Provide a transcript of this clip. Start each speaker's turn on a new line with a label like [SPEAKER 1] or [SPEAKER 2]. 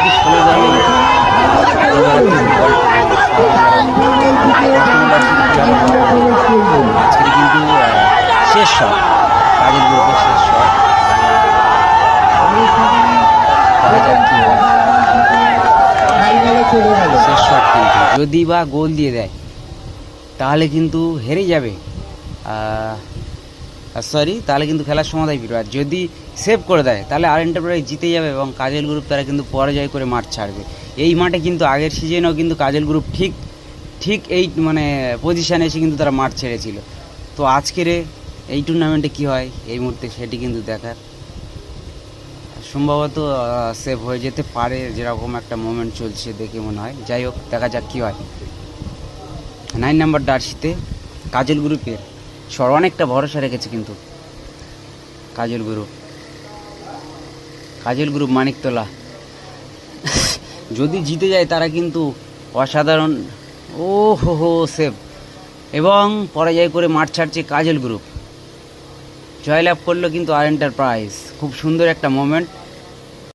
[SPEAKER 1] থেকে 16 বলে আজকে কিন্তু শেষ শট, কাজের গ্রুপের শেষ শট। দেখা যাক কি হয়। শেষ শট কিন্তু যদি বা গোল দিয়ে দেয় তাহলে কিন্তু হেরে যাবে, সরি তাহলে কিন্তু খেলার সমাধান ফিরবে। আর যদি সেভ করে দেয় তাহলে আর এন্টারপ্রাইজ জিতে যাবে এবং কাজল গ্রুপ তারা কিন্তু পরাজয় করে মাঠ ছাড়বে। এই মাঠে কিন্তু আগের সিজনেও কিন্তু কাজল গ্রুপ ঠিক এই মানে পজিশানে এসে কিন্তু তারা মাঠ ছেড়েছিল। তো আজকের এই টুর্নামেন্টে কী হয় এই মুহূর্তে সেটি কিন্তু দেখার। সম্ভবত সেভ হয়ে যেতে পারে, যেরকম একটা মোমেন্ট চলছে দেখে মনে হয়। যাই হোক, দেখা যাক কী হয়। 9 নম্বর জার্সিতে কাজল গ্রুপের অনেকটা ভরসা রেখেছে কিন্তু কাজল গ্রুপ মানিকতলা যদি জিতে যায় তারা কিন্তু অসাধারণ। ও হো সেভ, এবং পরাজয় করে মাঠ ছাড়ছে কাজল গ্রুপ। জয়লাভ করলো কিন্তু আর এন্টারপ্রাইজ। খুব সুন্দর একটা মোমেন্ট।